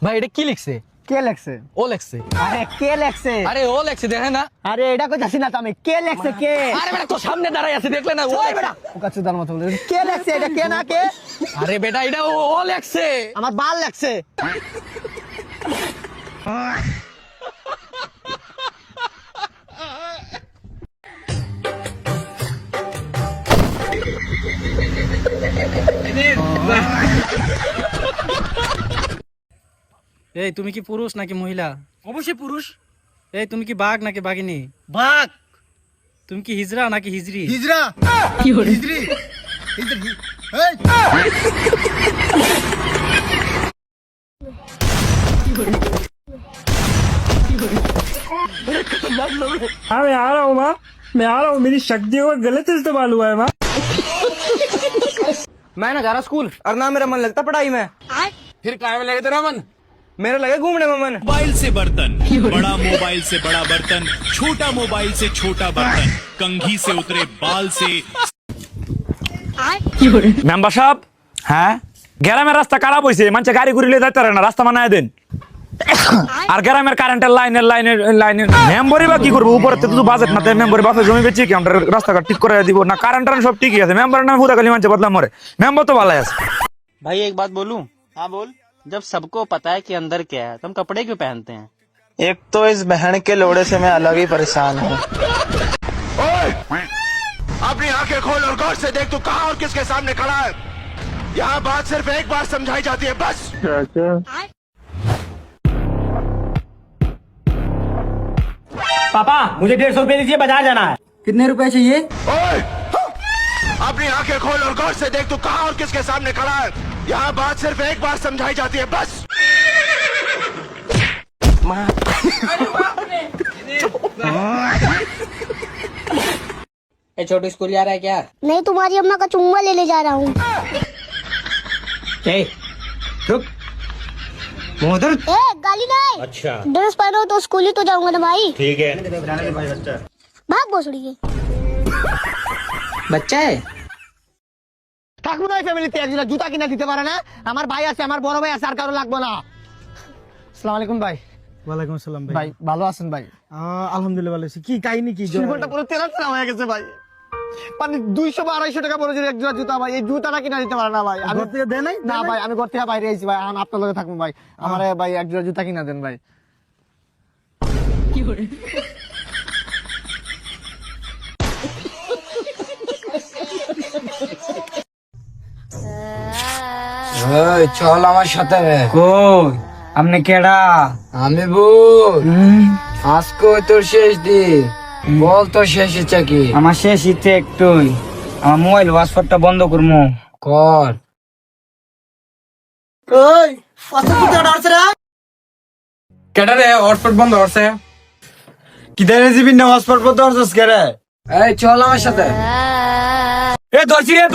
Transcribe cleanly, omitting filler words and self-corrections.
ভাই এটা কি লিখছে? কে লেখছে? ও লিখছে। আরে কে লেখছে? আরে ও লিখছে, দেখেন না। আরে এটা কই যাচ্ছি না তো আমি, কে লেখছে কে? আরে বেটা তো সামনে দাঁড়াই আছে, দেখলে না? ও ওই লিখছে। বেটা ওকা চুদার মতো বলে, কে লেখছে এটা, কে না কে? আরে বেটা এটা ও লিখছে। আমার বাল লেখছে। এই তুমি কি পুরুষ নাকি মহিলা? অবশ্যই পুরুষ। এই তুমি কি বাঘ নাকি বাঘিনী? বাঘ। তুমি কি হিজড়া নাকি হিজড়ি? হিজড়া। কি করে? হিজড়ি। হিজড়ি। এই हाँ मैं आ रहा हूँ माँ, मैं आ रहा हूँ, मेरी शक्तियों का गलत इस्तेमाल हुआ है माँ। मैं ना जा रहा स्कूल और ना मेरा मन लगता पढ़ाई में। फिर काहे में लगे तेरा मन? मेरा लगे घूमने में मन। मोबाइल से बर्तन, बड़ा मोबाइल से बड़ा बर्तन, छोटा मोबाइल से छोटा बर्तन, कंघी से उतरे बाल से। मेंबर साहब, হ্যাঁ গ্রামের রাস্তা খারাপ হয়েছে, মানুষ গাড়ি ঘুরিলে যাইতে পারে না, রাস্তা বানায় দেন। আর গ্রামের কারেন্টের লাইনের মেম্বরই বা কি করবো, উপরে তো বাজেট না, তাই মেম্বরের বাপে জমি বেচি কি আমরা রাস্তাঘাট ঠিক করে দিব না? কারেন্ট সব ঠিকই আছে, মেম্বারের নামে পুরা খালি মানুষ বদলাম মরে, মেম্বার তো ভালো আছে। भाई एक बात बोलूं? हाँ बोल। जब सबको पता है कि अंदर क्या है, तुम कपड़े क्यों पहनते हैं? एक तो इस बहन के लोड़े से मैं अलग ही परेशान हूँ। अपनी आंखें खोल और गौर से देख तू कहां और किसके सामने खड़ा है। यहाँ बात सिर्फ एक बार समझाई जाती है, बस। पापा मुझे 150 रुपए दीजिए, बाजार जाना है। कितने रुपए चाहिए? ओए! अपनी आंखें खोल और गौर से देख तू कहां और किसके सामने खड़ा है। यहाँ बात सिर्फ एक बार समझाई जाती है, बस। ए छोटू स्कूल जा रहा है क्या? नहीं, तुम्हारी अम्मा का चुम्मा लेने जा रहा हूँ। गाली नहीं। अच्छा। ड्रेस पहनो तो स्कूल ही तो जाऊंगा ना भाई। ठीक है। भाग भोसड़ी के। बच्चा है? ঠাকুর ভাই ফ্যামিলিতে একজন জুতা কিনা দিতে পারে না, আমার ভাই আছে, আমার বড় ভাই আছে, আর কারো লাগবে না। আসসালামু আলাইকুম ভাই। ওয়ালাইকুম আসসালাম ভাই ভালো আছেন ভাই? আলহামদুলিল্লাহ ভালো আছি। কি কাহিনী কি? জীবনটা পুরো তেরা তেরা হয়ে গেছে ভাই। মানে 200 বা 250 টাকা বলে যে এক জোড়া জুতা ভাই, এই জুতাটা কিনা দিতে পারে না ভাই। আমি ঘর থেকে দেয় নাই? না ভাই, আমি ঘর থেকে বাইরে আইছি ভাই, আমি আপনার লগে থাকবো ভাই, আমারে ভাই এক জোড়া জুতা কিনা দেন ভাই। কি করে? চল আমার সাথে। কই আপনি কেডা? আমি বল, আজকে তোর শেষ দিন, বল তোর শেষ ইচ্ছা কি? আমার শেষ ইচ্ছে একটুই, আমার মোবাইল হটস্পটটা বন্ধ করবো। কর। ওই পাঁচটা জুতা অর্ডার রা কেডা রে হটস্পট বন্ধ করছে? কি দেনে জিবি না হসপিটাল পর দরজস করে? এই চল আমার সাথে। এ দর্জি রে